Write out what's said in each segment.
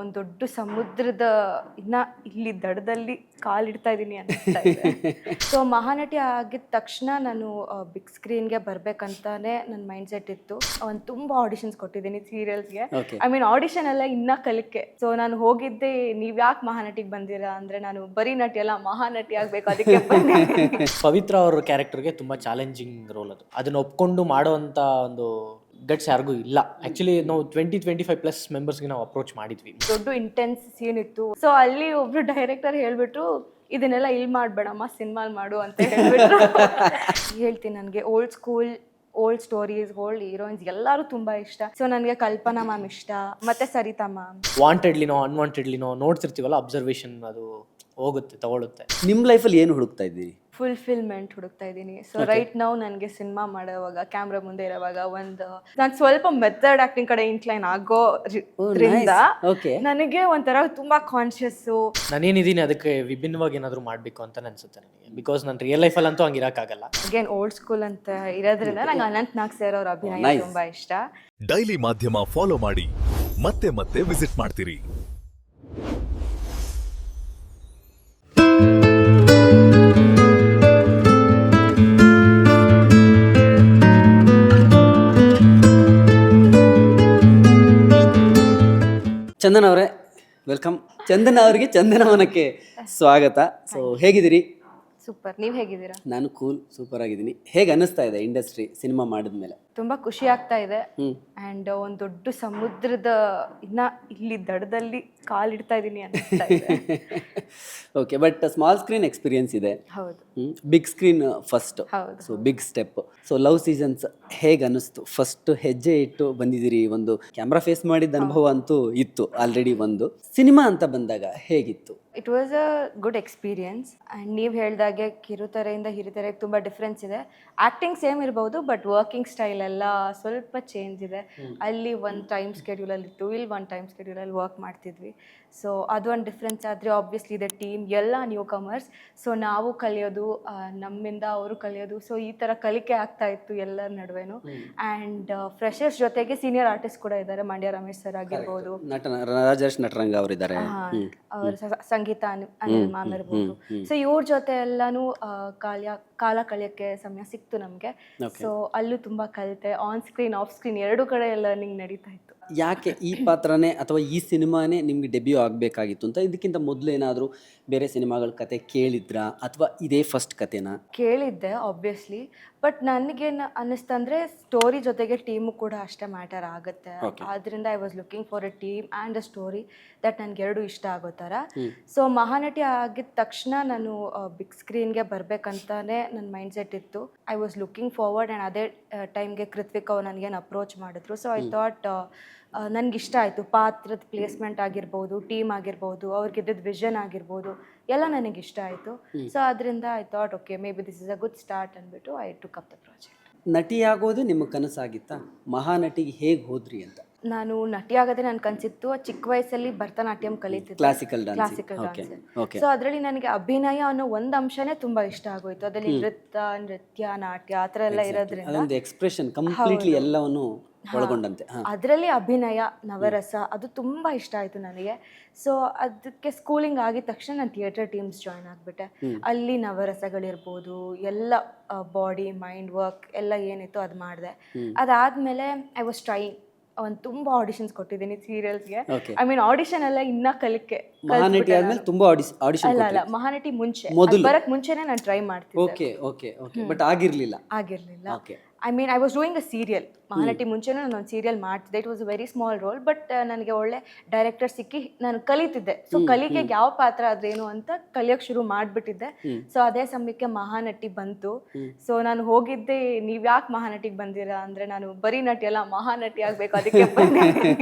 ಒಂದು ದೊಡ್ಡ ಸಮುದ್ರದ ಇನ್ನ ಇಲ್ಲಿ ದಡದಲ್ಲಿ ಕಾಲಿಡ್ತಾ ಇದ್ದೀನಿ ಅನ್ನಿಸ್ತಾ ಇದೆ. ಸೊ ಮಹಾನಟಿ ಆಗಿದ ತಕ್ಷಣ ನಾನು ಬಿಗ್ ಸ್ಕ್ರೀನ್ಗೆ ಬರ್ಬೇಕಂತಾನೆ ನನ್ನ ಮೈಂಡ್ ಸೆಟ್ ಇತ್ತು. ಒಂದು ತುಂಬಾ ಆಡಿಷನ್ಸ್ ಕೊಟ್ಟಿದ್ದೀನಿ ಸೀರಿಯಲ್ಸ್ಗೆ. ಐ ಮೀನ್ ಆಡಿಷನ್ ಎಲ್ಲ ಇನ್ನ ಕಲಿಕೆ. ಸೊ ನಾನು ಹೋಗಿದ್ದೆ, ನೀವ್ ಯಾಕೆ ಮಹಾನಟಿಗೆ ಬಂದಿರಾ ಅಂದ್ರೆ, ನಾನು ಬರೀ ನಟಿ ಅಲ್ಲ ಮಹಾನಟಿ ಆಗ್ಬೇಕು, ಅದಕ್ಕೆ ಬಂದಿದ್ದೀನಿ. ಪವಿತ್ರ ಅವ್ರ ಕ್ಯಾರೆಕ್ಟರ್ಗೆ ತುಂಬ ಚಾಲೆಂಜಿಂಗ್ ರೋಲ್ ಅದು. ಅದನ್ನ ಒಪ್ಕೊಂಡು ಮಾಡೋವಂಥ ಒಂದು ಗಟ್ಸ್ ಯಾರಿಗೂ ಇಲ್ಲ. ಆ್ಯಕ್ಚುಲಿ ನಾವು 20-25+ ಮೆಂಬರ್ಸ್ಗೆ ನಾವು ಅಪ್ರೋಚ್ ಮಾಡಿದ್ವಿ. ದೊಡ್ಡ ಇಂಟೆನ್ಸ್ ಸೀನ್ ಇತ್ತು. ಸೊ ಅಲ್ಲಿ ಒಬ್ರು ಡೈರೆಕ್ಟರ್ ಹೇಳ್ಬಿಟ್ರು, ಇದನ್ನೆಲ್ಲ ಇಲ್ಲಿ ಮಾಡ್ಬೇಡಮ್ಮ, ಸಿನಿಮಾಲ್ ಮಾಡು ಅಂತ ಹೇಳ್ಬಿಟ್ರು. ಹೇಳ್ತೀನಿ, ನನಗೆ old school, old stories, old heroines ಎಲ್ಲರೂ ತುಂಬಾ ಇಷ್ಟ. ಸೊ ನನಗೆ ಕಲ್ಪನಾ ಮ್ಯಾಮ್ ಇಷ್ಟ, ಮತ್ತೆ ಸರಿತಾ ಮ್ಯಾಮ್. ವಾಂಟೆಡ್ಲಿನೋ ಅನ್ವಾಂಟೆಡ್ಲಿನೋ ನೋಡ್ತಿರ್ತೀವಲ್ಲ, ಅಬ್ಸರ್ವೇಷನ್ ಅದು ಹೋಗುತ್ತೆ, ತಗೊಳುತ್ತೆ. ನಿಮ್ಮ ಲೈಫಲ್ಲಿ ಏನು ಹುಡುಕ್ತಾ ಇದ್ದೀರಿ? ಫುಲ್ಫಿಲ್ಮೆಂಟ್ ಹುಡುಕ್ತಾ ಇದ್ದೀನಿ. ಸೊ ರೈಟ್ ನಾವು ನನಗೆ ಸಿನಿಮಾ ಮಾಡೋವಾಗ, ಕ್ಯಾಮ್ರಾ ಮುಂದೆ ಇರೋವಾಗ ನಾನು ಸ್ವಲ್ಪ ಮೆಥಡ್ ಆಕ್ಟಿಂಗ್ ಕಡೆ ಇನ್ಕ್ಲೈನ್ ಆಗೋದ್ರಿಂದ ನನಗೆ ಒಂಥರ ತುಂಬಾ ಕಾನ್ಶಿಯಸ್ಸು. ನಾನೇನಿದ್ದೀನಿ ಅದಕ್ಕೆ ವಿಭಿನ್ನವಾಗಿ ಏನಾದರೂ ಮಾಡಬೇಕು ಅಂತ ಅನ್ಸುತ್ತೆ ನನಗೆ. ಬಿಕಾಸ್ ನಾನು ರಿಯಲ್ ಲೈಫಲ್ಲಂತೂ ಹಂಗಿರೋಕ್ಕಾಗಲ್ಲ. ಅಗೇನ್ ಓಲ್ಡ್ ಸ್ಕೂಲ್ ಅಂತ ಇರೋದ್ರಿಂದ ನಂಗೆ ಅನಂತ್ ನಾಗ್ ಸರ್ ಅವ್ರ ಅಭಿನಯ ತುಂಬಾ ಇಷ್ಟ. ಡೈಲಿ ಮಾಧ್ಯಮ ಫಾಲೋ ಮಾಡಿ, ಮತ್ತೆ ಮತ್ತೆ ವಿಸಿಟ್ ಮಾಡ್ತೀರಿ. ಚಂದನ್ ಅವರೇ, ವೆಲ್ಕಮ್. ಚಂದನ್ ಅವರಿಗೆ ಚಂದನವನಕ್ಕೆ ಸ್ವಾಗತ. ಸೊ ಹೇಗಿದ್ದೀರಿ? ಸೂಪರ್, ನೀವ್ ಹೇಗಿದ್ದೀರಾ? ನಾನು ಕೂಲ್, ಸೂಪರ್ ಆಗಿದ್ದೀನಿ. ಹೇಗೆ ಅನ್ನಿಸ್ತಾ ಇದೆ ಇಂಡಸ್ಟ್ರಿ ಸಿನಿಮಾ ಮಾಡಿದ್ಮೇಲೆ? ತುಂಬಾ ಖುಷಿ ಆಗ್ತಾ ಇದೆ. ಅಂಡ್ ಒಂದು ದೊಡ್ಡ ಸಮುದ್ರದ ಇನ್ನ ಇಲ್ಲಿ ದಡದಲ್ಲಿ ಕಾಲಿಡ್ತಾ ಇದೀನಿ ಅನ್ನಿಸ್ತಾ ಇದೆ. Okay, but small screen experience ಇದೆ. ಹೌದು. Big screen first. ಹೌದು. So big step. So love seasons ಹೇಗೆ ಅನ್ನಿಸ್ತು? ಫಸ್ಟ್ ಹೆಜ್ಜೆ ಇಟ್ಟು ಬಂದಿದ್ದೀರಿ, ಒಂದು ಕ್ಯಾಮ್ರಾ ಫೇಸ್ ಮಾಡಿದ ಅನುಭವ ಅಂತೂ ಇತ್ತು ಆಲ್ರೆಡಿ. ಒಂದು ಸಿನಿಮಾ ಅಂತ ಬಂದಾಗ ಹೇಗಿತ್ತು? It was a good experience. And ನೀವು ಹೇಳ್ದಾಗೆ ಕಿರುತೆರೆಯಿಂದ ಹಿರಿತೆರೆಗೆ ತುಂಬ ಡಿಫ್ರೆನ್ಸ್ ಇದೆ. ಆ್ಯಕ್ಟಿಂಗ್ ಸೇಮ್ ಇರ್ಬೋದು, ಬಟ್ ವರ್ಕಿಂಗ್ ಸ್ಟೈಲ್ ಎಲ್ಲ ಸ್ವಲ್ಪ ಚೇಂಜ್ ಇದೆ. ಅಲ್ಲಿ ಒಂದು ಟೈಮ್ ಸ್ಕೆಡ್ಯೂಲಲ್ಲಿ ಇತ್ತು, ಇಲ್ಲಿ ಒಂದು ಟೈಮ್ ಸ್ಕೆಡ್ಯೂಲಲ್ಲಿ ವರ್ಕ್ ಮಾಡ್ತಿದ್ವಿ. ಸೊ ಅದು ಒಂದು ಡಿಫ್ರೆನ್ಸ್. ಆದರೆ ಆಬ್ವಿಯಸ್ಲಿ ಇದೆ ಟೀಮ್ ಎಲ್ಲ ನ್ಯೂ ಕಮರ್ಸ್. ಸೊ ನಾವು ಕಲಿಯೋದು, ನಮ್ಮಿಂದ ಅವರು ಕಲಿಯೋದು. ಸೊ ಈ ಥರ ಕಲಿಕೆ ಆಗ್ತಾ ಇತ್ತು ಎಲ್ಲರ ನಡುವೆನೂ. ಆ್ಯಂಡ್ ಫ್ರೆಷರ್ಸ್ ಜೊತೆಗೆ ಸೀನಿಯರ್ ಆರ್ಟಿಸ್ಟ್ ಕೂಡ ಇದ್ದಾರೆ. ಮಂಡ್ಯ ರಮೇಶ್ ಸರ್ ಆಗಿರ್ಬೋದು, ರಾಜೇಶ್ ನಟರಂಗ ಅವರಿದ್ದಾರೆ, ಅವರ ಸಂಗೀತ ಅನಿಲ್ ಮ್ಯಾಮ್ ಇರ್ಬೋದು. ಸೊ ಇವ್ರ ಜೊತೆ ಎಲ್ಲಾನು ಕಾಲ ಕಳಿಯೋಕ್ಕೆ ಸಮಯ ಸಿಕ್ತು ನಮಗೆ. ಸೊ ಅಲ್ಲೂ ತುಂಬಾ ಕಲಿತೆ. ಆನ್ ಸ್ಕ್ರೀನ್, ಆಫ್ ಸ್ಕ್ರೀನ್ ಎರಡೂ ಕಡೆ ಲರ್ನಿಂಗ್ ನಡೀತಾ ಇತ್ತು. ಯಾಕೆ ಈ ಪಾತ್ರನೇ ಅಥವಾ ಈ ಸಿನಿಮಾನೇ ನಿಮ್ಗೆ ಡೆಬ್ಯೂ ಆಗಬೇಕಾಗಿತ್ತು ಅಂತ? ಇದಕ್ಕಿಂತ ಮೊದಲು ಏನಾದರೂ ಬೇರೆ ಸಿನಿಮಾಗಳ ಕತೆ ಕೇಳಿದ್ರಾ ಅಥವಾ ಇದೇ ಫಸ್ಟ್ ಕತೆನಾ? ಕೇಳಿದ್ದೆ ಆಬ್ವಿಯಸ್ಲಿ, ಬಟ್ ನನಗೇನು ಅನ್ನಿಸ್ತಂದ್ರೆ ಸ್ಟೋರಿ ಜೊತೆಗೆ ಟೀಮು ಕೂಡ ಅಷ್ಟೇ ಮ್ಯಾಟರ್ ಆಗುತ್ತೆ. ಆದ್ರಿಂದ I was looking for A team and a story that ನನಗೆ ಎರಡು ಇಷ್ಟ ಆಗೋ ಥರ. ಸೊ ಮಹಾನಟಿ ಆಗಿದ ತಕ್ಷಣ ನಾನು ಬಿಗ್ ಸ್ಕ್ರೀನ್ಗೆ ಬರಬೇಕಂತಾನೆ ನನ್ನ ಮೈಂಡ್ ಸೆಟ್ ಇತ್ತು. I was looking forward. And ಅದೇ ಟೈಮ್ಗೆ ಕೃತ್ವಿಕ್ ಅವ್ರು ನನಗೇನು ಅಪ್ರೋಚ್ ಮಾಡಿದ್ರು. ಸೊ ಐ ಥಾಟ್ ನನಗಿಷ್ಟ ಆಯಿತು. ಪಾತ್ರದ ಪ್ಲೇಸ್ಮೆಂಟ್ ಆಗಿರ್ಬೋದು, ಟೀಮ್ ಆಗಿರ್ಬೋದು, ಅವ್ರಿಗಿದ್ದ ವಿಷನ್ ಆಗಿರ್ಬೋದು, ಎಲ್ಲ ನನಗಿಷ್ಟ ಆಯಿತು. ಸೊ ಅದರಿಂದ I thought okay, maybe this is a good start ಅಂದ್ಬಿಟ್ಟು I took up the project. ನಟಿಯಾಗೋದೇ ನಿಮ್ಮ ಕನಸಾಗಿತ್ತಾ? ಮಹಾನಟಿಗೆ ಹೇಗೆ ಹೋದ್ರಿ ಅಂತ? ನಾನು ನಟಿ ಆಗೋದೇ ನನ್ನ ಕನಸಿತ್ತು. ಚಿಕ್ಕ ವಯಸ್ಸಲ್ಲಿ ಭರತನಾಟ್ಯಂ ಕಲಿತಿದ್ದೆ, ಕ್ಲಾಸಿಕಲ್ ಡ್ಯಾನ್ಸ್. ಸೊ ಅದರಲ್ಲಿ ನನಗೆ ಅಭಿನಯ ಅನ್ನೋ ಒಂದು ಅಂಶನೇ ತುಂಬಾ ಇಷ್ಟ ಆಗೋಯ್ತು. ಅದರಲ್ಲಿ ನೃತ್ಯ, ನಾಟ್ಯ ಆ ಥರ ಎಲ್ಲ ಇರೋದ್ರಿಂದ ಅದೊಂದು ಎಕ್ಸ್ಪ್ರೆಷನ್ ಕಂಪ್ಲೀಟ್ಲಿ ಎಲ್ಲವನ್ನು ಒಳಗೊಂಡಂತೆ. ಅದರಲ್ಲಿ ಅಭಿನಯ, ನವರಸ ಅದು ತುಂಬ ಇಷ್ಟ ಆಯಿತು ನನಗೆ. ಸೊ ಅದಕ್ಕೆ ಸ್ಕೂಲಿಂಗ್ ಆಗಿದ ತಕ್ಷಣ ನಾನು ಥಿಯೇಟರ್ ಟೀಮ್ಸ್ ಜಾಯ್ನ್ ಆಗಿಬಿಟ್ಟೆ. ಅಲ್ಲಿ ನವರಸಗಳಿರ್ಬೋದು, ಎಲ್ಲ ಬಾಡಿ ಮೈಂಡ್ ವರ್ಕ್ ಎಲ್ಲ ಏನಿತ್ತು ಅದು ಮಾಡಿದೆ. ಅದಾದಮೇಲೆ ಐ ವಾಸ್ ಟ್ರೈಯಿಂಗ್. ಒಂದು ತುಂಬಾ ಆಡಿಷನ್ಸ್ ಕೊಟ್ಟಿದ್ದೀನಿ ಸೀರಿಯಲ್ಸ್ಗೆ. ಐ ಮೀನ್ ಆಡಿಷನ್ ಎಲ್ಲ ಇನ್ನ ಕಲಿಕೆ. ಮಹಾನಟಿ ಆದ್ಮೇಲೆ ತುಂಬಾ ಆಡಿಷನ್? ಅಲ್ಲ, ಮಹಾನಟಿ ಮುಂಚೆ ಬರಕ್ ಮುಂಚೆನೆ ನಾನು ಟ್ರೈ ಮಾಡ್ತಿದ್ದೆ. ಓಕೆ ಓಕೆ ಓಕೆ, ಬಟ್ ಆಗಿರ್ಲಿಲ್ಲ. I mean I was doing a serial. Mahanati ಮುಂಚೆನೂ ನಾನು ಒಂದು ಸೀರಿಯಲ್ ಮಾಡ್ತಿದ್ದೆ. It was a very small role, but ನನಗೆ ಒಳ್ಳೆ ಡೈರೆಕ್ಟರ್ ಸಿಕ್ಕಿ ನಾನು ಕಲಿತಿದ್ದೆ. ಸೊ ಕಲಿಕೆಗೆ ಯಾವ ಪಾತ್ರ ಅದ್ರೇನು ಅಂತ ಕಲಿಯೋಕೆ ಶುರು ಮಾಡಿಬಿಟ್ಟಿದ್ದೆ. ಸೊ ಅದೇ ಸಮಯಕ್ಕೆ ಮಹಾನಟಿ ಬಂತು. ಸೊ ನಾನು ಹೋಗಿದ್ದೆ, ನೀವ್ ಯಾಕೆ ಮಹಾನಟಿಗೆ ಬಂದಿರಾ ಅಂದ್ರೆ, ನಾನು ಬರೀ ನಟಿ ಅಲ್ಲ ಮಹಾನಟಿ ಆಗ್ಬೇಕು, ಅದಕ್ಕೆ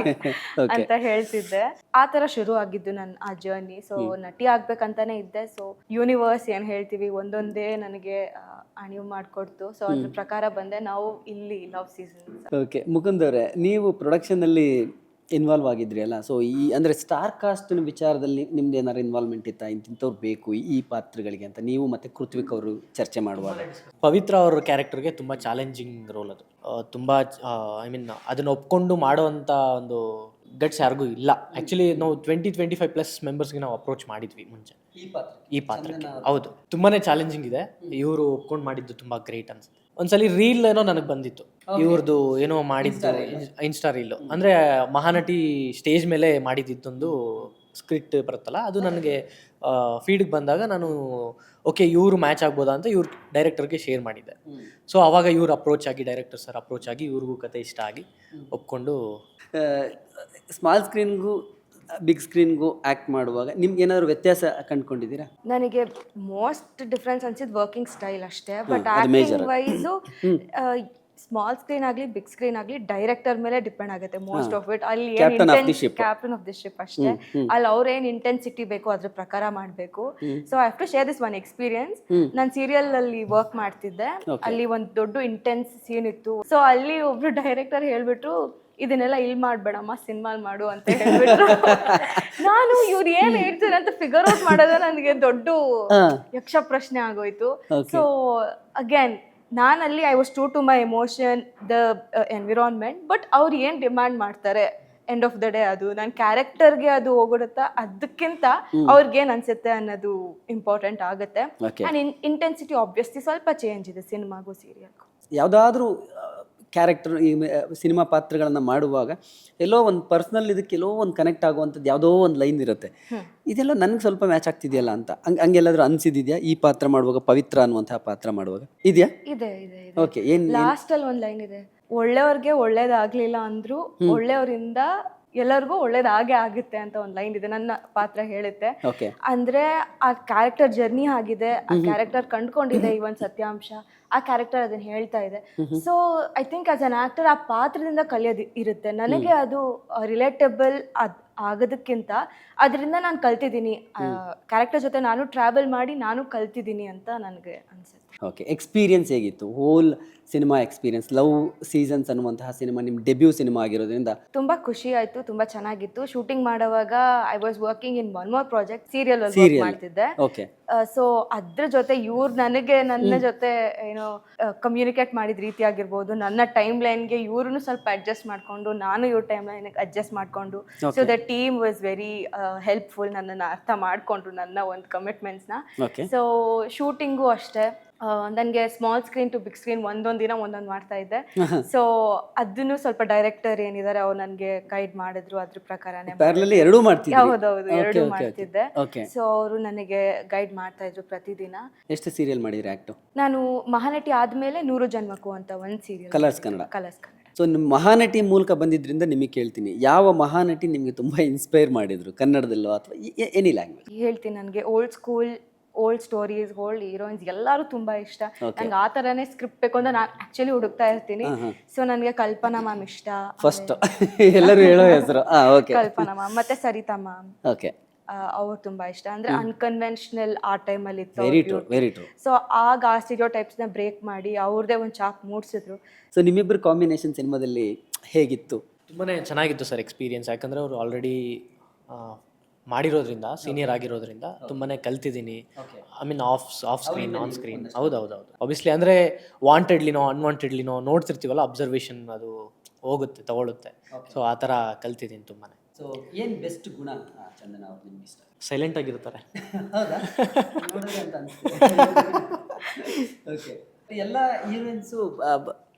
ಅಂತ ಹೇಳ್ತಿದ್ದೆ. ಆ ಥರ ಶುರು ಆಗಿದ್ದು ನನ್ನ ಆ ಜರ್ನಿ. ಸೊ ನಟಿ ಆಗ್ಬೇಕಂತಾನೆ ಇದ್ದೆ. ಸೊ ಯೂನಿವರ್ಸ್ ಏನು ಹೇಳ್ತೀವಿ, ಒಂದೊಂದೇ ನನಗೆ ಅಣಿವು ಮಾಡಿಕೊಡ್ತು. ಸೊ ಅದ್ರ ಪ್ರಕಾರ ಬಂದೆ. ನಾವು ಇಲ್ಲಿ ಲವ್ ಸೀಸನ್. ಓಕೆ, ಮುಕುಂದ್ ಅವರೇ, ನೀವು ಪ್ರೊಡಕ್ಷನಲ್ಲಿ ಇನ್ವಾಲ್ವ್ ಆಗಿದ್ರಿ ಅಲ್ಲ? ಸೊ ಈ ಅಂದರೆ ಸ್ಟಾರ್ ಕಾಸ್ಟಿನ ವಿಚಾರದಲ್ಲಿ ನಿಮ್ದು ಏನಾದ್ರು ಇನ್ವಾಲ್ವ್ಮೆಂಟ್ ಇತ್ತಾ? ಇಂಥವ್ರು ಬೇಕು ಈ ಪಾತ್ರಗಳಿಗೆ ಅಂತ ನೀವು ಮತ್ತು ಕೃತ್ವಿಕ್ ಅವರು ಚರ್ಚೆ ಮಾಡುವಾಗ? ಪವಿತ್ರ ಅವ್ರ ಕ್ಯಾರೆಕ್ಟರ್ಗೆ ತುಂಬ ಚಾಲೆಂಜಿಂಗ್ ರೋಲ್ ಅದು. ತುಂಬ ಐ ಮೀನ್ ಅದನ್ನ ಒಪ್ಕೊಂಡು ಮಾಡೋವಂಥ ಒಂದು ಗಟ್ಸ್ ಯಾರಿಗೂ ಇಲ್ಲ. ಆ್ಯಕ್ಚುಲಿ ನಾವು 20-25+ ಮೆಂಬರ್ಸ್ಗೆ ನಾವು ಅಪ್ರೋಚ್ ಮಾಡಿದ್ವಿ ಮುಂಚೆ ಈ ಪಾತ್ರಕ್ಕೆ. ಹೌದು, ತುಂಬಾ ಚಾಲೆಂಜಿಂಗ್ ಇದೆ. ಇವರು ಒಪ್ಕೊಂಡು ಮಾಡಿದ್ದು ತುಂಬ ಗ್ರೇಟ್ ಅನ್ಸುತ್ತೆ. ಒಂದ್ಸಲಿ ರೀಲ್ ಏನೋ ನನಗೆ ಬಂದಿತ್ತು, ಇವ್ರದ್ದು ಏನೋ ಮಾಡಿದ್ದು ಇನ್ಸ್ಟಾ ರೀಲು. ಅಂದರೆ ಮಹಾನಟಿ ಸ್ಟೇಜ್ ಮೇಲೆ ಮಾಡಿದ್ದೊಂದು ಸ್ಕ್ರಿಪ್ಟ್ ಬರುತ್ತಲ್ಲ, ಅದು ನನಗೆ ಫೀಡ್ಗೆ ಬಂದಾಗ ನಾನು ಓಕೆ ಇವರು ಮ್ಯಾಚ್ ಆಗ್ಬೋದಾ ಅಂತ ಇವ್ರ ಡೈರೆಕ್ಟರ್ಗೆ ಶೇರ್ ಮಾಡಿದ್ದೆ. ಸೊ ಆವಾಗ ಇವ್ರು ಅಪ್ರೋಚ್ ಆಗಿ, ಡೈರೆಕ್ಟರ್ ಸರ್ ಅಪ್ರೋಚ್ ಆಗಿ, ಇವ್ರಿಗೂ ಕತೆ ಇಷ್ಟ ಆಗಿ ಒಪ್ಕೊಂಡು. ಸ್ಮಾಲ್ ಸ್ಕ್ರೀನ್ಗೂ ಬಿಗ್ ಸ್ಕ್ರೀನ್ಗೂ ಆ್ಯಕ್ಟ್ ಮಾಡುವಾಗ ನಿಮ್ಗೆ ಏನಾದರೂ ವ್ಯತ್ಯಾಸ ಕಂಡುಕೊಂಡಿದ್ದೀರಾ? ನನಗೆ ಮೋಸ್ಟ್ ಡಿಫ್ರೆನ್ಸ್ ಅನ್ಸಿದ್ದು ವರ್ಕಿಂಗ್ ಸ್ಟೈಲ್ ಅಷ್ಟೇ. ಬಟ್ ಅದು major. Acting wise small screen ಆಗಲಿ ಬಿಗ್ ಸ್ಕ್ರೀನ್ ಆಗಲಿ ಡೈರೆಕ್ಟರ್ ಮೇಲೆ ಡಿಪೆಂಡ್ ಆಗುತ್ತೆ ಮೋಸ್ಟ್ ಆಫ್ ಇಟ್. ಅಲ್ಲಿ Captain of the ship. Captain of the ship ಅಷ್ಟೇ. ಅಲ್ಲಿ ಅವ್ರೇನ್ ಇಂಟೆನ್ಸಿಟಿ ಬೇಕು ಅದ್ರ ಪ್ರಕಾರ ಮಾಡಬೇಕು. So I have to share this one experience. ನಾನು ಸೀರಿಯಲ್ ಅಲ್ಲಿ ವರ್ಕ್ ಮಾಡ್ತಿದ್ದೆ. ಅಲ್ಲಿ ಒಂದು ದೊಡ್ಡ ಇಂಟೆನ್ಸ್ ಸೀನ್ ಇತ್ತು. ಸೊ ಅಲ್ಲಿ ಒಬ್ರು ಡೈರೆಕ್ಟರ್ ಹೇಳ್ಬಿಟ್ರು, ಇದನ್ನೆಲ್ಲ ಇಲ್ಲಿ ಮಾಡ್ಬೇಡಮ್ಮ, ಸಿನಿಮಾಲ್ ಮಾಡು ಅಂತ ಹೇಳ್ಬಿಟ್ರು. ನಾನು ಇವ್ರು ಏನ್ ಹೇಳ್ತಾರೆ ಅಂತ ಫಿಗರ್ ಔಟ್ ಮಾಡೋದ ನನಗೆ ದೊಡ್ಡ ಯಕ್ಷ ಪ್ರಶ್ನೆ ಆಗೋಯ್ತು. ಸೊ ಅಗೇನ್ ನಾನಲ್ಲಿ I was true to my emotion, the environment. But ಅವ್ರು ಏನ್ ಡಿಮ್ಯಾಂಡ್ ಮಾಡ್ತಾರೆ ಎಂಡ್ ಆಫ್ ದ ಡೇ ಅದು ನನ್ನ ಕ್ಯಾರೆಕ್ಟರ್ಗೆ ಅದು ಹೋಗಿರುತ್ತಾ, ಅದಕ್ಕಿಂತ ಅವ್ರಿಗೇನ್ ಅನ್ಸುತ್ತೆ ಅನ್ನೋದು ಇಂಪಾರ್ಟೆಂಟ್ ಆಗುತ್ತೆ. ಅಂಡ್ ಇಂಟೆನ್ಸಿಟಿ ಆಬ್ವಿಯಸ್ಲಿ ಸ್ವಲ್ಪ ಚೇಂಜ್ ಇದೆ ಸಿನಿಮಾಗೂ ಸೀರಿಯಲ್ಗೂ. ಯಾವುದಾದ್ರೂ ಕ್ಯಾರೆಕ್ಟರ್ ಈ ಸಿನಿಮಾ ಪಾತ್ರಗಳನ್ನು ಮಾಡುವಾಗ ಎಲ್ಲೋ ಒಂದು ಪರ್ಸ್ನಲ್ ಇದಕ್ಕೆ ಎಲ್ಲೋ ಒಂದು ಕನೆಕ್ಟ್ ಆಗುವಂಥದ್ದು ಯಾವುದೋ ಒಂದು ಲೈನ್ ಇರುತ್ತೆ, ಇದೆಲ್ಲ ನನಗೆ ಸ್ವಲ್ಪ ಮ್ಯಾಚ್ ಆಗ್ತಿದೆಯಲ್ಲ ಅಂತ ಹಂಗೆಲ್ಲಾದ್ರೂ ಅನ್ಸಿದ್ಯಾ? ಈ ಪಾತ್ರ ಮಾಡುವಾಗ, ಪವಿತ್ರ ಅನ್ನುವಂತಹ ಪಾತ್ರ ಮಾಡುವಾಗ ಇದೆಯಾ? ಇದೆ ಇದೆ ಇದೆ. ಓಕೆ, ಏನು ಲಾಸ್ಟ್ ಅಲ್ಲಿ ಒಂದು ಲೈನ್ ಇದೆ, ಒಳ್ಳೆಯವ್ರಿಗೆ ಒಳ್ಳೇದಾಗ್ಲಿಲ್ಲ ಅಂದ್ರು ಒಳ್ಳೆಯವರಿಂದ ಎಲ್ಲರಿಗೂ ಒಳ್ಳೇದಾಗೆ ಆಗುತ್ತೆ ಅಂತ ಒಂದು ಲೈನ್ ಇದೆ. ನನ್ನ ಪಾತ್ರ ಹೇಳುತ್ತೆ. ಓಕೆ, ಅಂದ್ರೆ ಆ ಕ್ಯಾರೆಕ್ಟರ್ ಜರ್ನಿ ಆಗಿದೆ, ಆ ಕ್ಯಾರೆಕ್ಟರ್ ಕಂಡ್ಕೊಂಡಿದೆ ಈ ಒಂದು ಸತ್ಯಾಂಶ, ಆ ಕ್ಯಾರೆಕ್ಟರ್ ಅದನ್ನ ಹೇಳ್ತಾ ಇದೆ. So I think as an actor ಆ ಪಾತ್ರದಿಂದ ಕಲಿಯೋದು ಇರುತ್ತೆ. ನನಗೆ ಅದು ರಿಲೇಟಬಲ್ ಆಗೋದಕ್ಕಿಂತ ಅದರಿಂದ ನಾನು ಕಲ್ತಿದ್ದೀನಿ, ಕ್ಯಾರೆಕ್ಟರ್ ಜೊತೆ ನಾನು ಟ್ರಾವೆಲ್ ಮಾಡಿ ನಾನು ಕಲ್ತಿದ್ದೀನಿ ಅಂತ ನನಗೆ ಅನ್ಸುತ್ತೆ. ಓಕೆ, ಎಕ್ಸ್ಪೀರಿಯನ್ಸ್ ಹೇಗಿತ್ತು? Whole cinema experience, love seasons ಅನ್ನುವಂತಹ ಸಿನಿಮಾ ನಿಮ್ಮ ಡೆಬ್ಯೂ ಸಿನಿಮಾ ಆಗಿರೋದ್ರಿಂದ ತುಂಬಾ ಖುಷಿ ಆಯ್ತು, ತುಂಬಾ ಚೆನ್ನಾಗಿತ್ತು. ಶೂಟಿಂಗ್ ಮಾಡುವಾಗ I was working in one more project, serial ಮಾಡ್ತಿದ್ದೆ. ಓಕೆ, ಸೊ ಅದ್ರ ಜೊತೆ ಇವ್ರು ನನಗೆ ನನ್ನ ಜೊತೆ ಏನೋ ಕಮ್ಯುನಿಕೇಟ್ ಮಾಡಿದ ರೀತಿ ಆಗಿರ್ಬೋದು, ನನ್ನ ಟೈಮ್ ಲೈನ್ಗೆ ಇವ್ರನ್ನು ಸ್ವಲ್ಪ ಅಡ್ಜಸ್ಟ್ ಮಾಡ್ಕೊಂಡು, ನಾನು ಇವ್ರ ಟೈಮ್ ಲೈನ್ಗೆ ಅಡ್ಜಸ್ಟ್ ಮಾಡ್ಕೊಂಡು, so the team was very helpful. ನನ್ನನ್ನು ಅರ್ಥ ಮಾಡ್ಕೊಂಡ್ರು, ನನ್ನ ಒಂದು ಕಮಿಟ್ಮೆಂಟ್ಸ್ನ. ಸೊ ಶೂಟಿಂಗು ಅಷ್ಟೇ, ನನಗೆ small screen to big screen ಒಂದೊಂದು ದಿನ ಒಂದೊಂದು ಮಾಡ್ತಾ ಇದ್ದೆ. ಸೊ ಅದನ್ನು ಸ್ವಲ್ಪ ಡೈರೆಕ್ಟರ್ ಏನಿದ್ದಾರೆ ಅವ್ರು ನನಗೆ ಗೈಡ್ ಮಾಡಿದ್ರು, ಅದ್ರ ಪ್ರಕಾರನೇ ಎರಡೂ ಮಾಡ್ತಿದ್ದೆ. ಹೌದೌದು, ಎರಡು ಮಾಡ್ತಿದ್ದೆ. ಸೊ ಅವರು ನನಗೆ ಗೈಡ್ ಮಾಡ್ತಾ ಇದ್ರು ಪ್ರತಿದಿನ. ಎಷ್ಟು ಸೀರಿಯಲ್ ಮಾಡಿದ್ರಿ ಆಕ್ಟ್? ನಾನು ಮಹಾನಟಿ ಆದ್ಮೇಲೆ 100 ಜನ್ಮಕ್ಕೂ ಅಂತ ಒಂದು serial, colours Kannada. Colours Kannada. So ನಿಮ್ಮ ಮಹಾನಟಿ ಮೂಲಕ ಬಂದಿದ್ರಿಂದ ನಿಮಗೆ ಕೇಳ್ತೀನಿ, ಯಾವ ಮಹಾನಟಿ ನಿಮಗೆ ತುಂಬಾ ಇನ್ಸ್ಪೈರ್ ಮಾಡಿದ್ರು ಕನ್ನಡದಲ್ಲೋ ಅಥವಾ ಎನಿ ಲ್ಯಾಂಗ್ವೇಜ್? ಹೇಳ್ತೀನಿ, ನನಗೆ old school, old stories, old heroines ಎಲ್ಲರೂ ತುಂಬಾ ಇಷ್ಟ. ನಂಗೆ ಆ ಥರನೇ ಸ್ಕ್ರಿಪ್ಟ್ ಬೇಕು ಅಂತ ನಾನು ಆಕ್ಚುಲಿ ಹುಡುಕ್ತಾ ಇರ್ತೀನಿ. ಸೊ ನನಗೆ ಕಲ್ಪನಾ ಮ್ಯಾಮ್ ಇಷ್ಟ, ಫಸ್ಟ್ ಎಲ್ಲರೂ ಹೇಳೋ ಹೆಸರು. ಕಲ್ಪನಾ ಮ್ಯಾಮ್ ಮತ್ತೆ ಸರಿತಾ ಮ್ಯಾಮ್, ಓಕೆ, ಅವ್ರು ತುಂಬಾ ಇಷ್ಟ. ಅಂದ್ರೆ ಅನ್ಕನ್ವೆನ್ಷನಲ್ ಆ ಟೈಮಲ್ಲಿ ಇತ್ತು. Very true, very true. So ಆಗ ಆ ಸ್ಟೀರಿಯೋ ಟೈಪ್ಸ್ನ ಬ್ರೇಕ್ ಮಾಡಿ ಅವ್ರದೇ ಒಂದು ಚಾಪ್ ಮೂಡಿಸಿದ್ರು. ಸೊ ನಿಮ್ಮಿಬ್ಬರು ಕಾಂಬಿನೇಷನ್ ಸಿನಿಮಾದಲ್ಲಿ ಹೇಗಿತ್ತು? ತುಂಬಾ ಚೆನ್ನಾಗಿತ್ತು ಸರ್ ಎಕ್ಸ್ಪೀರಿಯನ್ಸ್. ಯಾಕಂದರೆ ಅವರು ಆಲ್ರೆಡಿ ಮಾಡಿರೋದ್ರಿಂದ, ಸೀನಿಯರ್ ಆಗಿರೋದ್ರಿಂದ ತುಂಬಾ ಕಲ್ತಿದ್ದೀನಿ. I mean off screen, on screen. ಹೌದೌದು, ಆಬ್ವಿಯಸ್ಲಿ. ಅಂದರೆ ವಾಂಟೆಡ್ಲಿನೋ ಅನ್ವಾಂಟೆಡ್ಲಿನೋ ನೋಡ್ತಿರ್ತೀವಲ್ಲ, ಅಬ್ಸರ್ವೇಷನ್ ಅದು ಹೋಗುತ್ತೆ, ತಗೊಳುತ್ತೆ. ಸೊ ಆ ಥರ ಕಲ್ತಿದ್ದೀನಿ ತುಂಬಾ. ಸೊ ಏನು ಬೆಸ್ಟ್ ಗುಣ ಚಂದನ ಅವ್ರು ನಿಮ್ಗೆ ಇಷ್ಟ? ಸೈಲೆಂಟ್ ಆಗಿರ್ತಾರೆ. ಓಕೆ, ಎಲ್ಲ ಹೀರೋಯಿನ್ಸು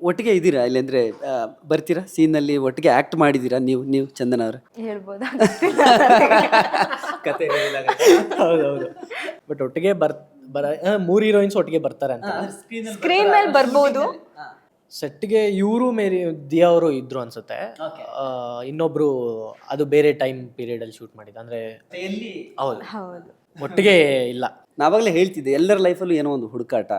ಒಟ್ಟಿಗೆ ಇದ್ದೀರಾ ಇಲ್ಲಿ? ಅಂದರೆ ಬರ್ತೀರಾ ಸೀನಲ್ಲಿ, ಒಟ್ಟಿಗೆ ಆ್ಯಕ್ಟ್ ಮಾಡಿದ್ದೀರಾ ನೀವು ಚಂದನ ಅವರು? ಹೇಳ್ಬೋದಾ? ಕತೆ ಹೌದೌದು, ಬಟ್ ಒಟ್ಟಿಗೆ 3 ಹೀರೋಯಿನ್ಸ್ ಒಟ್ಟಿಗೆ ಬರ್ತಾರೆ ಅಂತ. ಸ್ಕ್ರೀನ್ ಮೇಲೆ ಬರ್ಬೋದು. ಸೆಟ್ಗೆ ಇವರು ದಿಯಾ ಅವರು ಇದ್ರು ಅನ್ಸುತ್ತೆ. ಇನ್ನೊಬ್ರು ಅದು ಬೇರೆ ಟೈಮ್ ಪೀರಿಯಡ್ ಅಲ್ಲಿ ಶೂಟ್ ಮಾಡಿದ್ದು. ಅಂದ್ರೆ ಹೌದು, ಒಟ್ಟಿಗೆ ಇಲ್ಲ. ನಾವಾಗಲೇ ಹೇಳ್ತಿದ್ದೆ, ಎಲ್ಲರ ಲೈಫಲ್ಲೂ ಏನೋ ಒಂದು ಹುಡುಕಾಟ.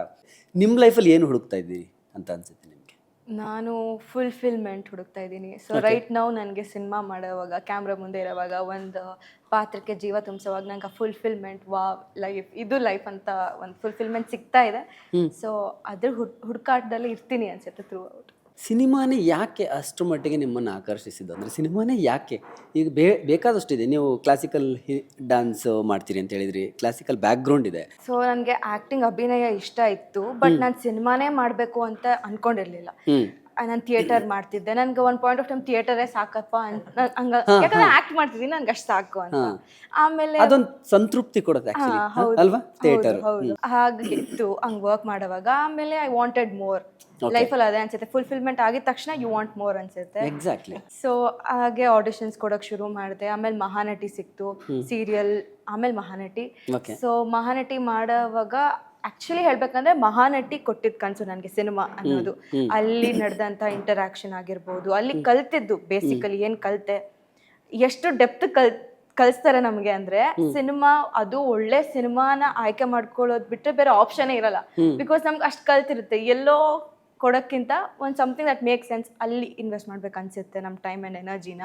ನಿಮ್ಮ ಲೈಫಲ್ಲಿ ಏನು ಹುಡುಕ್ತಾ ಇದ್ದೀರಿ ಅಂತ ಅನ್ಸುತ್ತೆ ನಿಮಗೆ? ನಾನು ಫುಲ್ಫಿಲ್ಮೆಂಟ್ ಹುಡುಕ್ತಾ ಇದ್ದೀನಿ. ಸೊ ರೈಟ್ ನಾವು ನನಗೆ ಸಿನಿಮಾ ಮಾಡೋವಾಗ, ಕ್ಯಾಮ್ರಾ ಮುಂದೆ ಇರೋವಾಗ, ಒಂದು ಪಾತ್ರಕ್ಕೆ ಜೀವ ತುಂಬಿಸೋವಾಗ ನಂಗೆ ಫುಲ್ಫಿಲ್ಮೆಂಟ್, ಲೈಫ್ ಇದು ಲೈಫ್ ಅಂತ ಒಂದು ಫುಲ್ಫಿಲ್ಮೆಂಟ್ ಸಿಗ್ತಾ ಇದೆ. ಸೊ ಅದ್ರ ಹುಡುಕಾಟದಲ್ಲಿ ಇರ್ತೀನಿ ಅನ್ಸುತ್ತೆ ಥ್ರೂ ಔಟ್. ಸಿನಿಮಾನೇ ಯಾಕೆ ಅಷ್ಟು ಮಟ್ಟಿಗೆ ನಿಮ್ಮನ್ನು ಆಕರ್ಷಿಸಿದ್ದು? ಅಂದರೆ ಸಿನಿಮಾನೇ ಯಾಕೆ? ಈಗ ಬೇಕಾದಷ್ಟು ಇದೆ. ನೀವು ಕ್ಲಾಸಿಕಲ್ ಡ್ಯಾನ್ಸ್ ಮಾಡ್ತೀರಿ ಅಂತ ಹೇಳಿದ್ರಿ, ಕ್ಲಾಸಿಕಲ್ ಬ್ಯಾಕ್ಗ್ರೌಂಡ್ ಇದೆ. ಸೊ ನನಗೆ ಆ್ಯಕ್ಟಿಂಗ್, ಅಭಿನಯ ಇಷ್ಟ ಇತ್ತು. ಬಟ್ ನಾನು ಸಿನಿಮಾನೇ ಮಾಡಬೇಕು ಅಂತ ಅಂದ್ಕೊಂಡಿರಲಿಲ್ಲ. ನಾನು ಥಿಯೇಟರ್ ಮಾಡ್ತಿದ್ದೆ. ನನ್ಗೆ ಒಂದು ಪಾಯಿಂಟ್ ಆಫ್ ಟೈಮ್ ಥಿಯೇಟರೇ ಸಾಕಪ್ಪ ಅಂತ ಹಂಗ, ಯಾಕಂದ್ರೆ ಆಕ್ಟ್ ಮಾಡ್ತಿದ್ದೀನಿ, ನನ್ಗೆ ಅಷ್ಟು ಸಾಕು ಅಂತ. ಆಮೇಲೆ ಅದೊಂದು ಸಂತೃಪ್ತಿ ಕೊಡುತ್ತೆ ಆಕ್ಚುಲಿ ಅಲ್ವಾ ಥಿಯೇಟರ್. ಹೌದು ಹಾಗಿತ್ತು ಹಂಗೆ ವರ್ಕ್ ಮಾಡುವಾಗ. ಆಮೇಲೆ ಐ ವಾಂಟೆಡ್ ಮೋರ್ ಲೈಫಲ್ಲಿ, ಅದೇ ಅನ್ಸುತ್ತೆ, ಫುಲ್ಫಿಲ್ಮೆಂಟ್ ಆಗಿದ ತಕ್ಷಣ ಯು ವಾಂಟ್ ಮೋರ್ ಅನ್ಸುತ್ತೆ. ಎಕ್ಸಾಕ್ಟ್ಲಿ. ಸೊ ಹಾಗೆ ಆಡಿಷನ್ಸ್ ಕೊಡೋಕೆ ಶುರು ಮಾಡಿದೆ. ಆಮೇಲೆ ಮಹಾನಟಿ ಸಿಕ್ತು, ಸೀರಿಯಲ್, ಆಮೇಲೆ ಮಹಾನಟಿ. ಸೊ ಮಹಾನಟಿ ಮಾಡೋವಾಗ ಆಕ್ಚುಲಿ ಹೇಳ್ಬೇಕಂದ್ರೆ ಮಹಾನಟಿ ಕೊಟ್ಟಿದ್ ಕನ್ಸು ನನಗೆ ಸಿನಿಮಾ ಅನ್ನೋದು. ಅಲ್ಲಿ ನಡೆದಂಥ ಇಂಟರಾಕ್ಷನ್ ಆಗಿರ್ಬೋದು, ಅಲ್ಲಿ ಕಲ್ತಿದ್ದು ಬೇಸಿಕಲಿ ಏನು ಕಲಿತೆ, ಎಷ್ಟು ಡೆಪ್ತ್ ಕಲಿಸ್ತಾರೆ ನಮಗೆ ಅಂದ್ರೆ, ಸಿನಿಮಾ ಅದು ಒಳ್ಳೆ ಸಿನಿಮಾನ ಆಯ್ಕೆ ಮಾಡ್ಕೊಳ್ಳೋದು ಬಿಟ್ಟರೆ ಬೇರೆ ಆಪ್ಷನೇ ಇರಲ್ಲ. ಬಿಕಾಸ್ ನಮ್ಗೆ ಅಷ್ಟು ಕಲ್ತಿರುತ್ತೆ. ಎಲ್ಲೋ ಕೊಡೋಕ್ಕಿಂತ ಒಂದು ಸಮಥಿಂಗ್ ದಟ್ ಮೇಕ್ ಸೆನ್ಸ್ ಅಲ್ಲಿ ಇನ್ವೆಸ್ಟ್ ಮಾಡ್ಬೇಕು ಅನ್ಸುತ್ತೆ ನಮ್ಮ ಟೈಮ್ ಆ್ಯಂಡ್ ಎನರ್ಜಿನ.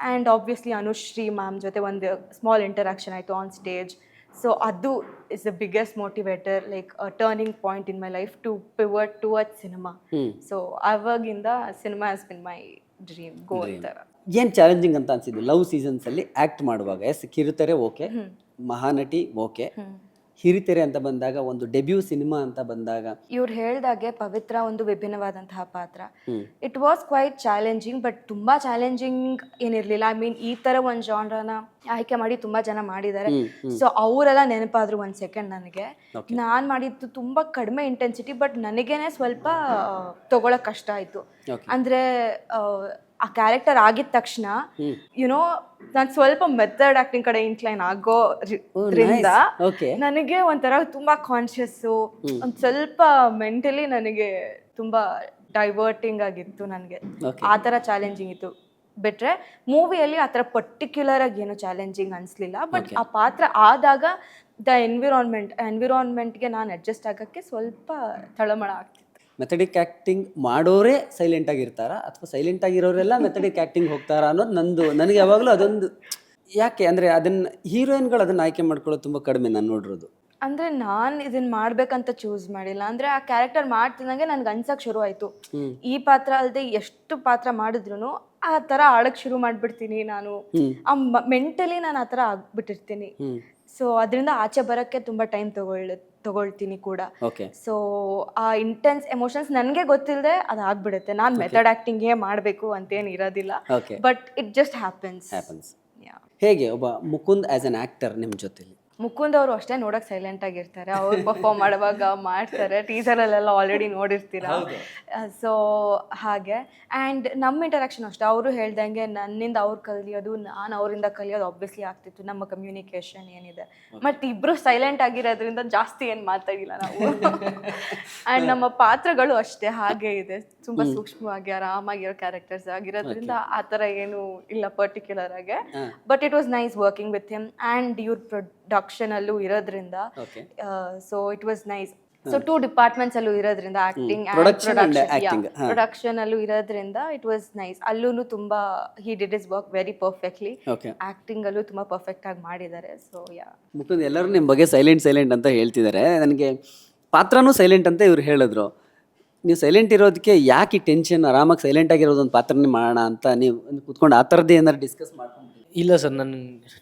ಆ್ಯಂಡ್ ಆಬ್ವಿಯಸ್ಲಿ ಅನುಶ್ರೀ ಮ್ಯಾಮ್ ಜೊತೆ ಒಂದು ಸ್ಮಾಲ್ ಇಂಟರಾಕ್ಷನ್ ಆಯಿತು ಆನ್ ಸ್ಟೇಜ್. ಸೊ ಅದು is the biggest motivator, like turning point in my life to pivot towards cinema. So ಅವಾಗಿಂದ cinema has been my dream goal ಥರ. ಏನು challenging ಅಂತ ಅನ್ಸಿದ್ದು ಲವ್ ಸೀಸನ್ಸಲ್ಲಿ ಆ್ಯಕ್ಟ್ ಮಾಡುವಾಗ? ಎಸ್, ಕಿರುತೆರೆ ಓಕೆ, ಮಹಾನಟಿ ಓಕೆ, ಹಿರಿತೆರೆ ಅಂತ ಬಂದಾಗ, ಒಂದು ಡೆಬ್ಯೂ ಸಿನಿಮಾ ಅಂತ ಬಂದಾಗ, ಇವ್ರು ಹೇಳ್ದಾಗೆ ಪವಿತ್ರ ಒಂದು ವಿಭಿನ್ನವಾದಂತಹ ಪಾತ್ರ. It was quite challenging, but ತುಂಬಾ ಚಾಲೆಂಜಿಂಗ್ ಏನಿರಲಿಲ್ಲ. ಐ ಮೀನ್ ಈ ಥರ ಒಂದು ಜಾನ್ರನ ಆಯ್ಕೆ ಮಾಡಿ ತುಂಬಾ ಜನ ಮಾಡಿದ್ದಾರೆ. ಸೊ ಅವರೆಲ್ಲ ನೆನಪಾದ್ರು ಒಂದು ಸೆಕೆಂಡ್ ನನಗೆ. ನಾನು ಮಾಡಿದ್ದು ತುಂಬಾ ಕಡಿಮೆ ಇಂಟೆನ್ಸಿಟಿ, ಬಟ್ ನನಗೇನೆ ಸ್ವಲ್ಪ ತಗೊಳಕ್ ಕಷ್ಟ ಆಯಿತು. ಅಂದರೆ ಆ ಕ್ಯಾರೆಕ್ಟರ್ ಆಗಿದ ತಕ್ಷಣ ಯುನೋ ನಾನು ಸ್ವಲ್ಪ ಮೆಥಡ್ ಆಕ್ಟಿಂಗ್ ಕಡೆ ಇನ್ಕ್ಲೈನ್ ಆಗೋದ್ರಿಂದ ನನಗೆ ಒಂಥರ ತುಂಬಾ ಕಾನ್ಶಿಯಸ್ಸು, ಒಂದು ಸ್ವಲ್ಪ ಮೆಂಟಲಿ ನನಗೆ ತುಂಬಾ ಡೈವರ್ಟಿಂಗ್ ಆಗಿತ್ತು. ನನಗೆ ಆ ಥರ ಚಾಲೆಂಜಿಂಗ್ ಇತ್ತು. ಬಿಟ್ರೆ ಮೂವಿಯಲ್ಲಿ ಆ ಥರ ಪರ್ಟಿಕ್ಯುಲರ್ ಆಗಿ ಏನು ಚಾಲೆಂಜಿಂಗ್ ಅನಿಸ್ಲಿಲ್ಲ. ಬಟ್ ಆ ಪಾತ್ರ ಆದಾಗ ದ ಎನ್ವಿರಾನ್ಮೆಂಟ್ಗೆ ನಾನು ಅಡ್ಜಸ್ಟ್ ಆಗೋಕ್ಕೆ ಸ್ವಲ್ಪ ತಳಮಳ ಆಗ್ತಿತ್ತು. ಮೆಥಡಿಕ್ ಆ್ಯಕ್ಟಿಂಗ್ ಮಾಡೋರೇ ಸೈಲೆಂಟ್ ಆಗಿರ್ತಾರ ಅಥವಾ ಸೈಲೆಂಟ್ ಆಗಿರೋರೆಲ್ಲ ಮೆಥಡಿಕ್ ಆ್ಯಕ್ಟಿಂಗ್ ಹೋಗ್ತಾರಾ ಅನ್ನೋದು ನನಗೆ ಯಾವಾಗಲೂ ಅದೊಂದು ಯಾಕೆ ಅಂದರೆ ಅದನ್ನು ಹೀರೋಯಿನ್ಗಳು ಅದನ್ನು ಆಯ್ಕೆ ಮಾಡ್ಕೊಳ್ಳೋದು ತುಂಬ ಕಡಿಮೆ ನಾನು ನೋಡಿರೋದು. ಅಂದರೆ ನಾನು ಇದನ್ನು ಮಾಡ್ಬೇಕಂತ ಚೂಸ್ ಮಾಡಿಲ್ಲ. ಅಂದರೆ ಆ ಕ್ಯಾರೆಕ್ಟರ್ ಮಾಡ್ತಿದ್ದಂಗೆ ನನಗೆ ಅನ್ಸಕ್ಕೆ ಶುರು ಆಯಿತು, ಈ ಪಾತ್ರ ಅಲ್ಲದೆ ಎಷ್ಟು ಪಾತ್ರ ಮಾಡಿದ್ರು ಆ ಥರ ಆಡೋಕ್ಕೆ ಶುರು ಮಾಡಿಬಿಡ್ತೀನಿ ನಾನು. ಆ ಮೆಂಟಲಿ ನಾನು ಆ ಥರ ಆಗ್ಬಿಟ್ಟಿರ್ತೀನಿ. ಸೊ ಅದರಿಂದ ಆಚೆ ಬರೋಕ್ಕೆ ತುಂಬ ಟೈಮ್ ತಗೊಳ್ತೀನಿ ಕೂಡ. ಸೊ ಆ ಇಂಟೆನ್ಸ್ ಎಮೋಷನ್ಸ್ ನನಗೆ ಗೊತ್ತಿಲ್ಲದೆ ಅದು ಆಗ್ಬಿಡುತ್ತೆ. ನಾನು ಮೆಥಡ್ ಆ್ಯಕ್ಟಿಂಗೇ ಮಾಡಬೇಕು ಅಂತೇನು ಇರೋದಿಲ್ಲ, ಬಟ್ ಇಟ್ ಜಸ್ಟ್ ಹ್ಯಾಪನ್ಸ್. ಹೇಗೆ ಒಬ್ಬ ಮುಕುಂದ್ ಆ್ಯಸ್ ಅನ್ ಆ್ಯಕ್ಟರ್ ನಿಮ್ಮ ಜೊತೆಲಿ? ಮುಕುಂದ್ ಅವರು ಅಷ್ಟೇ ನೋಡೋಕೆ ಸೈಲೆಂಟ್ ಆಗಿರ್ತಾರೆ. ಅವ್ರು ಪರ್ಫಾರ್ಮ್ ಮಾಡುವಾಗ ಮಾಡ್ತಾರೆ, ಟೀಸರಲ್ಲೆಲ್ಲ ಆಲ್ರೆಡಿ ನೋಡಿರ್ತೀರ. ಸೊ ಹಾಗೆ. ಆ್ಯಂಡ್ ನಮ್ಮ ಇಂಟರಾಕ್ಷನ್ ಅಷ್ಟೇ. ಅವರು ಹೇಳ್ದಂಗೆ ನನ್ನಿಂದ ಅವ್ರು ಕಲಿಯೋದು, ನಾನು ಅವರಿಂದ ಕಲಿಯೋದು ಆಬ್ವಿಯಸ್ಲಿ ಆಗ್ತಿತ್ತು, ನಮ್ಮ ಕಮ್ಯುನಿಕೇಷನ್ ಏನಿದೆ. ಮತ್ತು ಇಬ್ಬರು ಸೈಲೆಂಟ್ ಆಗಿರೋದ್ರಿಂದ ಜಾಸ್ತಿ ಏನು ಮಾತಾಡಿಲ್ಲ ನಾವು. ಆ್ಯಂಡ್ ನಮ್ಮ ಪಾತ್ರಗಳು ಅಷ್ಟೇ ಹಾಗೆ ಇದೆ, ತುಂಬ ಸೂಕ್ಷ್ಮವಾಗಿ ಆರಾಮಾಗಿರೋ ಕ್ಯಾರೆಕ್ಟರ್ಸ್ ಆಗಿರೋದ್ರಿಂದ ಆ ಥರ ಏನು ಇಲ್ಲ ಪರ್ಟಿಕ್ಯುಲರ್ ಆಗಿ. But it was nice working with him. And ಇವ್ರ ಪ್ರೊಡಕ್ಷನ್ ಅಲ್ಲೂ ಇರೋದ್ರಿಂದ so it was nice. So 2 departments ಅಲ್ಲೂ ಇರೋದ್ರಿಂದ, ಆಕ್ಟಿಂಗ್ ಅಂಡ್ ಪ್ರೊಡಕ್ಷನ್ ಅಲ್ಲೂ ಇರೋದ್ರಿಂದ ಇಟ್ ವಾಸ್ ನೈಸ್. ಅಲ್ಲೂ ತುಂಬಾ he did his work very perfectly. Acting ಅಲ್ಲೂ ತುಂಬಾ ಪರ್ಫೆಕ್ಟ್ ಆಗಿ ಮಾಡಿದ್ದಾರೆ. ಸೊ ಯಾ, ಮುಕುಂದ್ ಎಲ್ಲರೂ ನಿಮ್ಮ ಬಗ್ಗೆ ಸೈಲೆಂಟ್ ಅಂತ ಹೇಳ್ತಿದ್ದಾರೆ. ನನಗೆ ಪಾತ್ರನೂ ಸೈಲೆಂಟ್ ಅಂತ ಇವ್ರು ಹೇಳಿದ್ರು. ನೀವು ಸೈಲೆಂಟ್ ಇರೋದಕ್ಕೆ ಯಾಕೆ ಟೆನ್ಷನ್? ಆರಾಮಾಗಿ ಸೈಲೆಂಟ್ ಆಗಿರೋದು ಒಂದು ಪಾತ್ರನೇ ಮಾಡೋಣ ಅಂತ ನೀವು ಕೂತ್ಕೊಂಡು ಆ ಥರದ್ದು ಏನಾದ್ರು ಡಿಸ್ಕಸ್ ಮಾಡ್ಕೊಂಡು? ಇಲ್ಲ ಸರ್,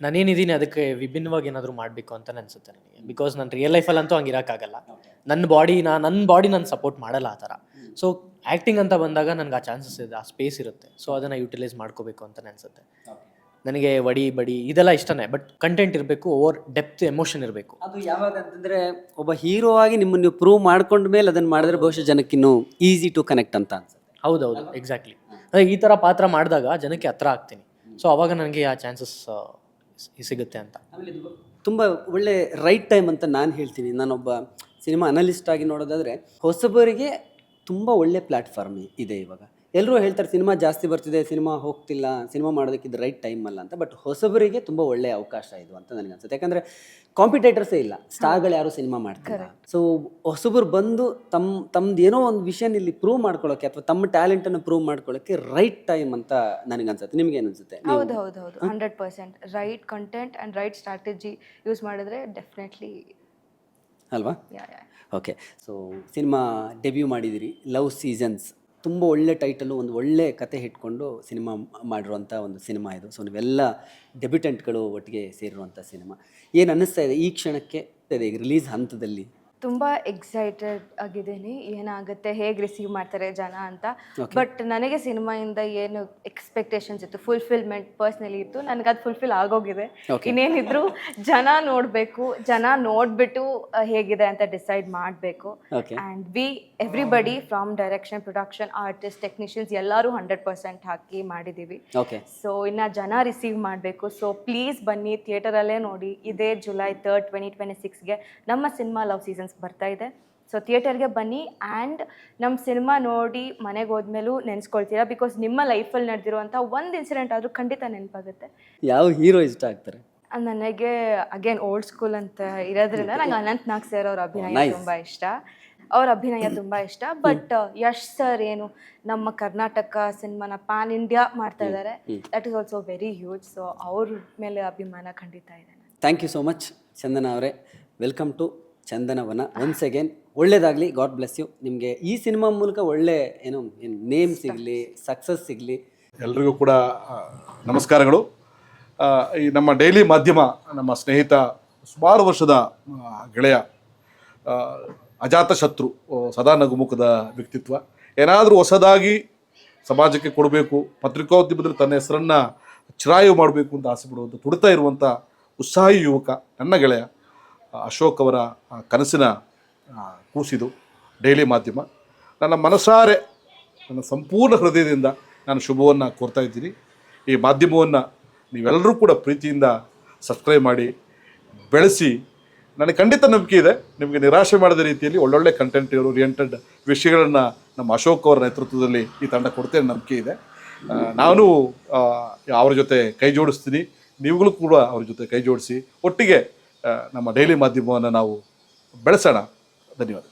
ನಾನೇನಿದ್ದೀನಿ ಅದಕ್ಕೆ ವಿಭಿನ್ನವಾಗಿ ಏನಾದರೂ ಮಾಡಬೇಕು ಅಂತ ಅನಿಸುತ್ತೆ ನನಗೆ. ಬಿಕಾಸ್ ನಾನು ರಿಯಲ್ ಲೈಫಲ್ಲಂತೂ ಹಂಗೆ ಇರೋಕ್ಕಾಗಲ್ಲ. ನನ್ನ ಬಾಡಿ ನಾನು ಸಪೋರ್ಟ್ ಮಾಡಲ್ಲ ಆ ಥರ. ಸೊ ಆ್ಯಕ್ಟಿಂಗ್ ಅಂತ ಬಂದಾಗ ನನಗೆ ಆ ಚಾನ್ಸಸ್ ಇದೆ, ಆ ಸ್ಪೇಸ್ ಇರುತ್ತೆ. ಸೊ ಅದನ್ನು ಯುಟಿಲೈಸ್ ಮಾಡ್ಕೋಬೇಕು ಅಂತ ಅನಿಸುತ್ತೆ ನನಗೆ. ಬಡಿ ಇದೆಲ್ಲ ಇಷ್ಟನೇ, ಬಟ್ ಕಂಟೆಂಟ್ ಇರಬೇಕು, ಓವರ್ ಡೆಪ್ತ್ ಎಮೋಷನ್ ಇರಬೇಕು. ಅದು ಯಾವಾಗ ಅಂತಂದರೆ ಒಬ್ಬ ಹೀರೋ ಆಗಿ ನಿಮ್ಮನ್ನು ನೀವು ಪ್ರೂವ್ ಮಾಡ್ಕೊಂಡ ಮೇಲೆ ಅದನ್ನು ಮಾಡಿದ್ರೆ ಬಹುಶಃ ಜನಕ್ಕಿನ್ನೂ ಈಸಿ ಟು ಕನೆಕ್ಟ್ ಅಂತ ಅನ್ಸುತ್ತೆ. ಹೌದೌದು, ಎಕ್ಸಾಕ್ಟ್ಲಿ. ಈ ಥರ ಪಾತ್ರ ಮಾಡಿದಾಗ ಜನಕ್ಕೆ ಹತ್ರ ಆಗ್ತೀನಿ. ಸೊ ಅವಾಗ ನನಗೆ ಆ ಚಾನ್ಸಸ್ ಸಿಗುತ್ತೆ ಅಂತ. ಆಮೇಲೆ ಇದು ತುಂಬ ಒಳ್ಳೆ ರೈಟ್ ಟೈಮ್ ಅಂತ ನಾನು ಹೇಳ್ತೀನಿ. ನಾನೊಬ್ಬ ಸಿನಿಮಾ ಅನಲಿಸ್ಟ್ ಆಗಿ ನೋಡೋದಾದರೆ ಹೊಸಬರಿಗೆ ತುಂಬ ಒಳ್ಳೆ ಪ್ಲ್ಯಾಟ್ಫಾರ್ಮ್ ಇದೆ ಇವಾಗ. ಎಲ್ಲರೂ ಹೇಳ್ತಾರೆ ಸಿನಿಮಾ ಜಾಸ್ತಿ ಬರ್ತಿದೆ, ಸಿನಿಮಾ ಹೋಗ್ತಿಲ್ಲ, ಸಿನಿಮಾ ಮಾಡೋದಕ್ಕಿದ್ದು ರೈಟ್ ಟೈಮ್ ಅಲ್ಲ ಅಂತ. ಬಟ್ ಹೊಸಬರಿಗೆ ತುಂಬ ಒಳ್ಳೆಯ ಅವಕಾಶ ಇದು ಅಂತ ನನಗೆ ಅನ್ಸುತ್ತೆ. ಯಾಕಂದರೆ ಕಾಂಪಿಟೇಟರ್ಸೇ ಇಲ್ಲ, ಸ್ಟಾರ್ಗಳು ಯಾರು ಸಿನಿಮಾ ಮಾಡ್ತಾರೆ. ಸೊ ಹೊಸಬರು ಬಂದು ತಮ್ಮದು ಏನೋ ಒಂದು ವಿಷಯ ಇಲ್ಲಿ ಪ್ರೂವ್ ಮಾಡ್ಕೊಳ್ಳೋಕ್ಕೆ ಅಥವಾ ತಮ್ಮ ಟ್ಯಾಲೆಂಟನ್ನು ಪ್ರೂವ್ ಮಾಡ್ಕೊಳ್ಳೋಕ್ಕೆ ರೈಟ್ ಟೈಮ್ ಅಂತ ನನಗೆ ಅನ್ಸುತ್ತೆ. ನಿಮ್ಗೆ ಏನು ಅನ್ಸುತ್ತೆ? ಹೌದು 100% right content and right strategy use ಮಾಡಿದ್ರೆ ಡೆಫಿನೆಟ್ಲಿ ಅಲ್ವಾ? ಓಕೆ. ಸೊ ಸಿನಿಮಾ ಡೆಬ್ಯೂ ಮಾಡಿದಿರಿ, ಲವ್ ಸೀಸನ್ಸ್. ತುಂಬ ಒಳ್ಳೆ ಟೈಟಲು, ಒಂದು ಒಳ್ಳೆ ಕತೆ ಇಟ್ಕೊಂಡು ಸಿನಿಮಾ ಮಾಡಿರುವಂಥ ಒಂದು ಸಿನಿಮಾ ಇದು. ಸೊ ನೀವೆಲ್ಲ ಡೆಬ್ಯೂಟೆಂಟ್ಗಳು ಒಟ್ಟಿಗೆ ಸೇರಿರುವಂಥ ಸಿನಿಮಾ. ಏನು ಅನ್ನಿಸ್ತಾ ಇದೆ ಈ ಕ್ಷಣಕ್ಕೆ, ಈಗ ರಿಲೀಸ್ ಹಂತದಲ್ಲಿ? ತುಂಬ ಎಕ್ಸೈಟೆಡ್ ಆಗಿದ್ದೀನಿ ಏನಾಗುತ್ತೆ, ಹೇಗೆ ರಿಸೀವ್ ಮಾಡ್ತಾರೆ ಜನ ಅಂತ. ಬಟ್ ನನಗೆ ಸಿನಿಮಾಯಿಂದ ಏನು ಎಕ್ಸ್ಪೆಕ್ಟೇಷನ್ಸ್ ಇತ್ತು, ಫುಲ್ಫಿಲ್ಮೆಂಟ್ ಪರ್ಸ್ನಲಿ ಇತ್ತು, ನನಗೆ ಅದು ಫುಲ್ಫಿಲ್ ಆಗೋಗಿದೆ. ಇನ್ನೇನಿದ್ರು ಜನ ನೋಡಬೇಕು, ಜನ ನೋಡಿಬಿಟ್ಟು ಹೇಗಿದೆ ಅಂತ ಡಿಸೈಡ್ ಮಾಡಬೇಕು. And everybody from direction, production, artist, technicians ಎಲ್ಲರೂ 100% ಹಾಕಿ ಮಾಡಿದ್ದೀವಿ. ಸೊ ಇನ್ನು ಜನ ರಿಸೀವ್ ಮಾಡಬೇಕು. ಸೊ ಪ್ಲೀಸ್ ಬನ್ನಿ, ಥಿಯೇಟರಲ್ಲೇ ನೋಡಿ. ಇದೇ July 3rd 2026ಗೆ ನಮ್ಮ ಸಿನಿಮಾ ಲವ್ ಸೀಸನ್ಸ್ ಬರ್ತಾ ಇದೆ. ಸೊ ಥಿಯೇಟರ್ಗೆ ಬನ್ನಿ ಆ್ಯಂಡ್ ನಮ್ಮ ಸಿನಿಮಾ ನೋಡಿ ಮನೆಗೆ ಹೋದ್ಮೇಲೂ ನೆನೆಸ್ಕೊಳ್ತೀರಾ. ಬಿಕಾಸ್ ನಿಮ್ಮ ಲೈಫಲ್ಲಿ ನಡೆದಿರುವಂಥ ಒಂದು ಇನ್ಸಿಡೆಂಟ್ ಆದರೂ ಖಂಡಿತ ನೆನಪಾಗುತ್ತೆ. ಯಾವ ಹೀರೋ ಇಷ್ಟ ಆಗ್ತಾರೆ? ನನಗೆ ಅಗೇನ್ ಓಲ್ಡ್ ಸ್ಕೂಲ್ ಅಂತ ಇರೋದ್ರಿಂದ ನಂಗೆ ಅನಂತ್ ನಾಗ್ ಸರ್ ಅವ್ರ ಅಭಿನಯ ತುಂಬ ಇಷ್ಟ. ಅವ್ರ ಅಭಿನಯ ತುಂಬ ಇಷ್ಟ. ಬಟ್ ಯಶ್ ಸರ್ ಏನು ನಮ್ಮ ಕರ್ನಾಟಕ ಸಿನಿಮಾನ ಪ್ಯಾನ್ ಇಂಡಿಯಾ ಮಾಡ್ತಾ ಇದ್ದಾರೆ, that is also very huge. So ಅವ್ರ ಮೇಲೆ ಅಭಿಮಾನ ಖಂಡಿತ ಇದೆ. Thank you so much Chandana ಅವರೇ. Welcome to Chandanavana. Once again ಒಳ್ಳೇದಾಗಲಿ, ಗಾಡ್ ಬ್ಲೆಸ್ ಯು. ನಿಮಗೆ ಈ ಸಿನಿಮಾ ಮೂಲಕ ಒಳ್ಳೆ ಏನು ನೇಮ್ ಸಿಗಲಿ, ಸಕ್ಸಸ್ ಸಿಗಲಿ. ಎಲ್ರಿಗೂ ಕೂಡ ನಮಸ್ಕಾರಗಳು. ಈ ನಮ್ಮ ಡೈಲಿ ಮಾಧ್ಯಮ, ನಮ್ಮ ಸ್ನೇಹಿತ, ಸುಮಾರು ವರ್ಷದ ಗೆಳೆಯ, ಅಜಾತ ಶತ್ರು, ಸದಾ ನಗುಮುಖದ ವ್ಯಕ್ತಿತ್ವ, ಏನಾದರೂ ಹೊಸದಾಗಿ ಸಮಾಜಕ್ಕೆ ಕೊಡಬೇಕು, ಪತ್ರಿಕೋದ್ಯಮದಲ್ಲಿ ತನ್ನ ಹೆಸರನ್ನು ಚಿರಾಯು ಮಾಡಬೇಕು ಅಂತ ಆಸೆ ಪಡುವಂಥ, ತುಡಿತಾ ಇರುವಂಥ ಉತ್ಸಾಹಿ ಯುವಕ ನನ್ನ ಗೆಳೆಯ ಅಶೋಕ್ ಅವರ ಕನಸಿನ ಕೂಸಿದು ಡೈಲಿ ಮಾಧ್ಯಮ. ನನ್ನ ಮನಸಾರೆ, ನನ್ನ ಸಂಪೂರ್ಣ ಹೃದಯದಿಂದ ನಾನು ಶುಭವನ್ನು ಕೋರ್ತಾ ಇದ್ದೀನಿ. ಈ ಮಾಧ್ಯಮವನ್ನು ನೀವೆಲ್ಲರೂ ಕೂಡ ಪ್ರೀತಿಯಿಂದ ಸಬ್ಸ್ಕ್ರೈಬ್ ಮಾಡಿ ಬೆಳೆಸಿ. ನನಗೆ ಖಂಡಿತ ನಂಬಿಕೆ ಇದೆ, ನಿಮಗೆ ನಿರಾಶೆ ಮಾಡದ ರೀತಿಯಲ್ಲಿ ಒಳ್ಳೊಳ್ಳೆ ಕಂಟೆಂಟ್ ಓರಿಯೆಂಟೆಡ್ ವಿಷಯಗಳನ್ನು ನಮ್ಮ ಅಶೋಕ್ ಅವರ ನೇತೃತ್ವದಲ್ಲಿ ಈ ತಂಡ ಕೊಡ್ತೇನೆ ನಂಬಿಕೆ ಇದೆ. ನಾನು ಅವ್ರ ಜೊತೆ ಕೈ ಜೋಡಿಸ್ತೀನಿ, ನೀವುಗಳು ಕೂಡ ಅವ್ರ ಜೊತೆ ಕೈ ಜೋಡಿಸಿ ಒಟ್ಟಿಗೆ ನಮ್ಮ ಡೈಲಿ ಮಾಧ್ಯಮವನ್ನು ನಾವು ಬೆಳೆಸೋಣ. ಧನ್ಯವಾದ.